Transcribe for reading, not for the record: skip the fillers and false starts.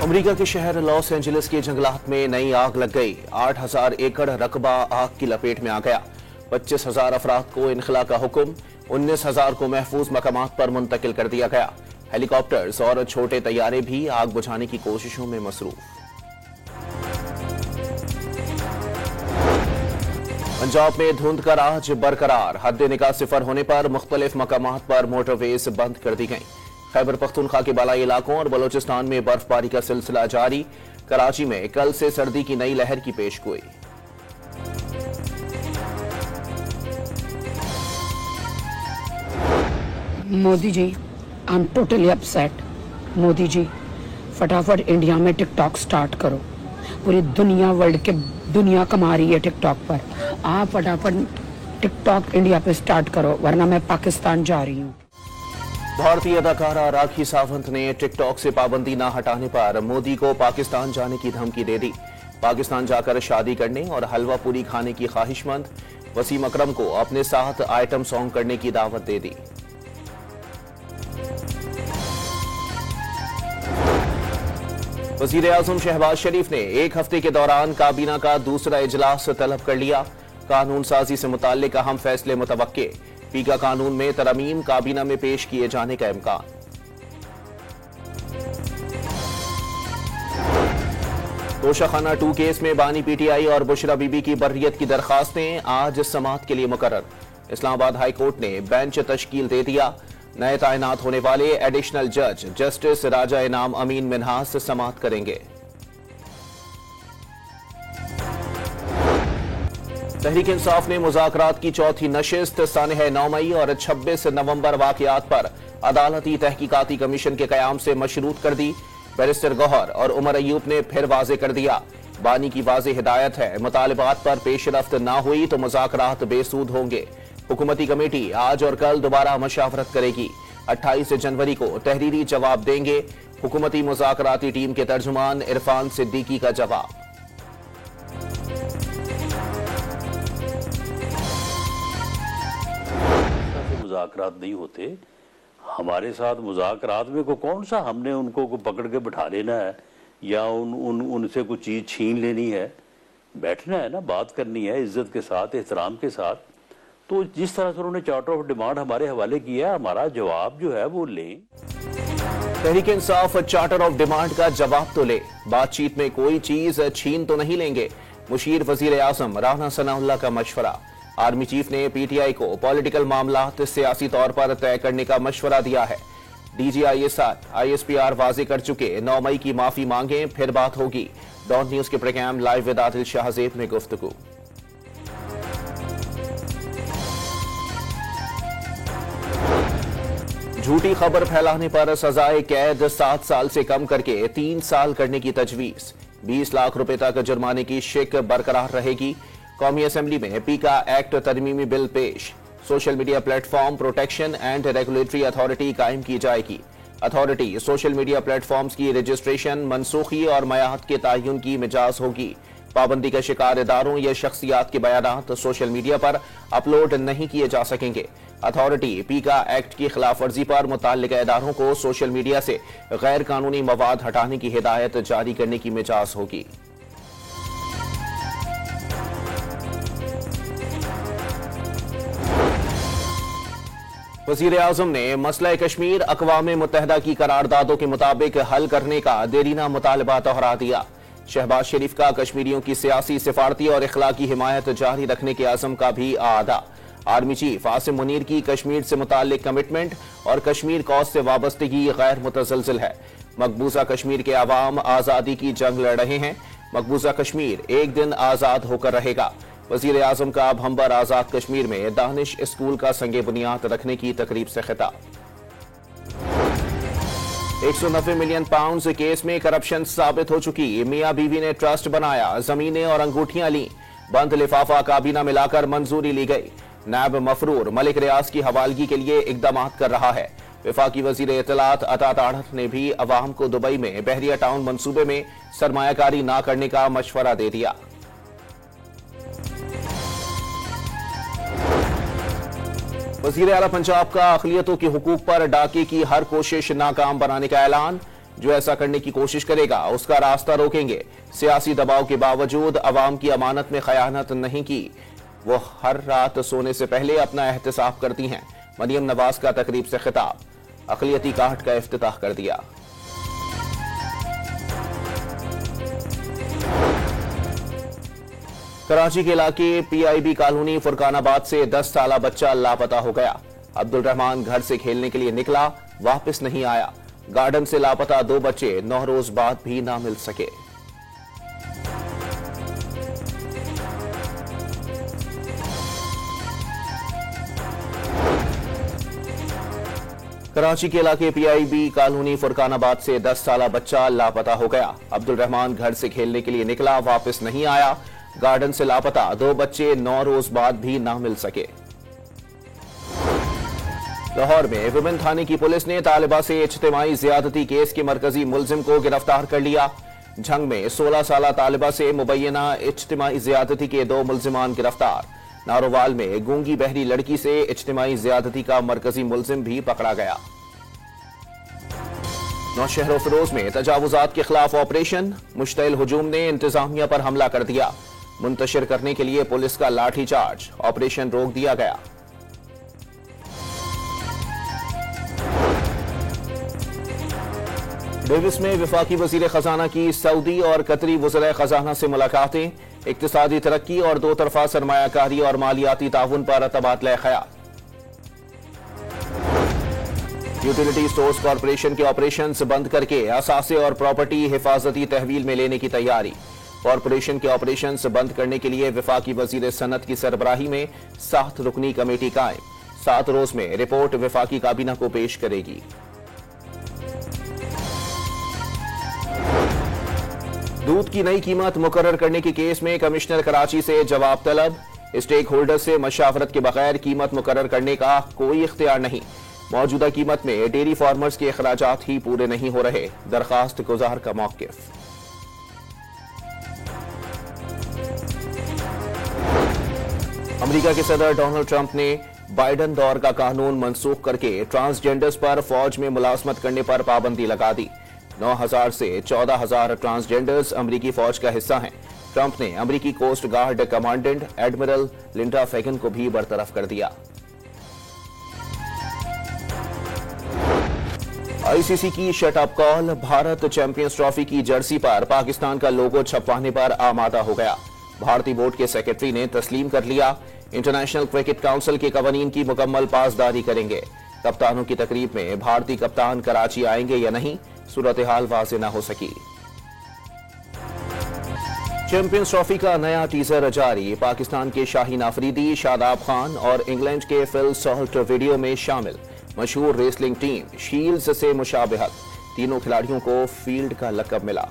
America के शहर Los Angeles के जंगलात में नई आग लग गई। 8,000 एकड़ रकबा आग की लपेट में आ गया। 25,000 अफराद को इनखला का हुक्म, 19,000 को महफूज मकामात पर मुंतकिल कर दिया गया। हेलीकॉप्टर्स और छोटे तैयारे भी आग बुझाने की कोशिशों में मसरूफ। पंजाब में धुंध का राज बरकरार। हद निकाह सिफर होने पर मुख्तलिफ मकामात पर मोटरवेज बंद कर दी गई। खैबर पख्तूनख्वा के बालाई इलाकों और बलोचिस्तान में बर्फबारी का सिलसिला जारी। कराची में कल से सर्दी की नई लहर की पेशगोई। Modi ji, I am totally upset. Modi ji, फटाफट इंडिया में टिकटॉक स्टार्ट करो। पूरी दुनिया, वर्ल्ड के दुनिया कमा रही है टिकटॉक पर। आप फटाफट टिकटॉक इंडिया पे स्टार्ट करो, वरना मैं पाकिस्तान जा रही हूँ। भारतीय अदाकारा राखी सावंत ने टिकटॉक से पाबंदी न हटाने पर मोदी को पाकिस्तान जाने की धमकी दे दी। पाकिस्तान जाकर शादी करने और हलवा पूरी खाने की ख्वाहिशमंद वसीम अकरम को अपने साथ आइटम सॉन्ग करने की दावत दे दी। वजीर आजम शहबाज शरीफ ने एक हफ्ते के दौरान काबीना का दूसरा इजलास तलब कर लिया। कानून साजी से मुताल्लिक अहम फैसले मुतवक्के। पीका कानून में तरमीम काबीना में पेश किए जाने का इम्कान। तोशाखाना 2 केस में बानी पीटीआई और बुशरा बीबी की बर्रियत की दरखास्तें आज समाअत के लिए मुकर्रर। इस्लामाबाद हाई कोर्ट ने बेंच तश्कील दे दिया। नए तैनात होने वाले एडिशनल जज जस्टिस राजा इनाम अमीन मिन्हास समाअत करेंगे। तहरीक इंसाफ ने मुज़ाकरात की चौथी नशिस्त सानह 9 मई और 26 नवंबर वाकयात पर अदालती तहकीकाती कमीशन के कयाम से मशरूत कर दी। बैरिस्टर गौहर और उमर अयूब ने फिर वाजे कर दिया। बानी की वाजे हिदायत है, मुतालिबात पर पेशरफ्त ना हुई तो मुज़ाकरात बेसूद होंगे। हुकूमती कमेटी आज और कल दोबारा मशावरत करेगी। 28 जनवरी को तहरीरी जवाब देंगे। हुकूमती मुज़ाकराती टीम के तर्जुमान इरफान सिद्दीकी का जवाब। मुज़ाकरात नहीं होते हमारे साथ। मुज़ाकरात में को कौन सा हमने उनको को पकड़ के बिठा लेना है या उनसे कुछ चीज़ छीन लेनी है। बैठना है ना, बात करनी है इज्जत के साथ, एहतराम के साथ। तो जिस तरह से उन्होंने चार्टर ऑफ डिमांड हमारे हवाले किया, हमारा जवाब जो है वो लें। Tehreek Insaf charter of demand का जवाब तो ले, बातचीत में कोई चीज छीन तो नहीं लेंगे। मुशीर वजीर आजम राना सनाउल्लाह का मशवरा। आर्मी चीफ ने पीटीआई को पॉलिटिकल मामलात सियासी तौर पर तय करने का मशवरा दिया है। डीजीआईएसआर आईएसपीआर वाजे कर चुके, 9 मई की माफी मांगे, फिर बात होगी। डॉन न्यूज के program live with Adil Shahzeb में गुफ्तगू। झूठी खबर फैलाने पर सजाए कैद 7 साल से कम करके 3 साल करने की तजवीज। 20 लाख रुपए तक जुर्माने की शिक बरकरार रहेगी। कौमी असेंबली में पीका एक्ट तरमीमी बिल पेश। Social media platform protection and regulatory authority कायम की जाएगी। अथॉरिटी सोशल मीडिया प्लेटफॉर्म्स की रजिस्ट्रेशन, मनसूखी और मयाद के तयन की मिजाज होगी। पाबंदी का शिकार इदारों या शख्सियात के बयानात सोशल मीडिया पर अपलोड नहीं किए जा सकेंगे। अथॉरिटी पीका एक्ट की खिलाफ वर्जी पर मुताल्लिका इदारों को सोशल मीडिया से गैर कानूनी मवाद हटाने की हिदायत जारी करने की मिजाज होगी। वजीर आजम ने मसला कश्मीर अक़वाम मुत्तहिदा की करारदादों के मुताबिक हल करने का देरीना मुतालबा दोहरा दिया। शहबाज शरीफ का कश्मीरियों की सियासी, सिफारती और इखलाकी हिमायत जारी रखने के आज़म का भी आदा। आर्मी चीफ आसिम मुनीर की कश्मीर से मुताल्लिक कमिटमेंट और कश्मीर कॉज से वाबस्तगी गैर मुतसलसल है। मकबूजा कश्मीर के अवाम आज़ादी की जंग लड़ रहे हैं। मकबूजा कश्मीर एक दिन आज़ाद होकर रहेगा। वजीर आजम का भंबर आज़ाद कश्मीर में दानिश स्कूल का संगे बुनियाद रखने की तकरीब से खिताब। 190 मिलियन पाउंड केस में करप्शन साबित हो चुकी। मियां बीवी ने ट्रस्ट बनाया, जमीनें और अंगूठियां ली। बंद लिफाफा काबीना मिलाकर मंजूरी ली गई। नायब मफरूर मलिक रियाज की हवालगी के लिए इकदाम कर रहा है। वफाकी वजीर इत्तलात अता ताड़त ने भी अवाम को दुबई में बहरिया टाउन मंसूबे में सरमायाकारी न करने का मशवरा दे दिया। वज़ीर आला पंजाब का अक़लियतों के हुकूक पर डाके की हर कोशिश नाकाम बनाने का ऐलान। जो ऐसा करने की कोशिश करेगा उसका रास्ता रोकेंगे। सियासी दबाव के बावजूद अवाम की अमानत में खयानत नहीं की। वो हर रात सोने से पहले अपना एहतिसाब करती हैं। मरियम नवाज का तकरीब से खिताब, अक़लियती काट का इफ्तिताह कर दिया। कराची के इलाके पीआईबी कॉलोनी फुरकानाबाद से 10 साला बच्चा लापता हो गया। अब्दुल रहमान घर से खेलने के लिए निकला, वापस नहीं आया। गार्डन से लापता 2 बच्चे 9 रोज बाद भी ना मिल सके। कराची के इलाके पीआईबी कॉलोनी फुरकानाबाद से 10 साला बच्चा लापता हो गया। अब्दुल रहमान घर से खेलने के लिए निकला, वापस नहीं आया। गार्डन से लापता 2 बच्चे 9 रोज बाद भी ना मिल सके। लाहौर में विभिन्न थाने की पुलिस ने तालिबा से इज्तिमाई ज्यादती केस के मरकजी मुलजिम को गिरफ्तार कर लिया। झंग में 16 साला तालिबा से मुबैना इज्तिमाई ज्यादती के 2 मुलजिमान गिरफ्तार। नारोवाल में गूंगी बहरी लड़की से इज्तिमाई ज्यादती का मरकजी मुलजिम भी पकड़ा गया। नौशहर फिरोज में तजावुजात के खिलाफ ऑपरेशन, मुश्तइल हुजूम ने इंतजामिया पर हमला कर दिया। मुंतशिर करने के लिए पुलिस का लाठीचार्ज, ऑपरेशन रोक दिया गया। डेविस में वफाकी वजीर खजाना की सऊदी और कतरी वज़ीर खजाना से मुलाकातें, इक्तिसादी तरक्की और 2 तरफा सरमायाकारी और मालियाती ताउन पर तबादला ख्याल। यूटिलिटी स्टोर्स कॉरपोरेशन के ऑपरेशंस बंद करके असासे और प्रॉपर्टी हिफाजती तहवील में लेने की तैयारी। कॉरपोरेशन के ऑपरेशंस बंद करने के लिए वफाकी वजीर सनत की सरबराही में 7 रुकनी कमेटी कायम। 7 रोज में रिपोर्ट वफाकी काबीना को पेश करेगी। दूध की नई कीमत मुकर्रर करने के केस में कमिश्नर कराची से जवाब तलब। स्टेक होल्डर से मशावरत के बगैर कीमत मुकर्रर करने का कोई इख्तियार नहीं। मौजूदा कीमत में डेयरी फार्मर्स के अखराजात ही पूरे नहीं हो रहे। दरखास्त गुजार का मौकिफ। अमेरिका के सदर डोनाल्ड ट्रंप ने बाइडन दौर का कानून मनसूख करके ट्रांसजेंडर्स पर फौज में मुलाजमत करने पर पाबंदी लगा दी। 9,000 से 14,000 ट्रांसजेंडर्स अमेरिकी फौज का हिस्सा हैं। ट्रंप ने अमेरिकी coast guard commandant admiral Linda Fagan को भी बरतरफ कर दिया। आईसीसी की shut up call, Bharat champions trophy की जर्सी पर पाकिस्तान का लोगो छपवाने पर आमादा हो गया। भारतीय बोर्ड के सेक्रेटरी ने तस्लीम कर लिया। इंटरनेशनल क्रिकेट काउंसिल के कवानीन की मुकम्मल पासदारी करेंगे। कप्तानों की तकरीब में भारतीय कप्तान कराची आएंगे या नहीं, सूरत हाल वाज़ेह न हो सकी। चैंपियंस ट्रॉफी का नया टीजर जारी। पाकिस्तान के शाहीन आफरीदी, शादाब खान और इंग्लैंड के फिल सॉल्ट वीडियो में शामिल। मशहूर रेसलिंग टीम शील्ड्स से मुशाबहत, तीनों खिलाड़ियों को फील्ड का लक़ब मिला।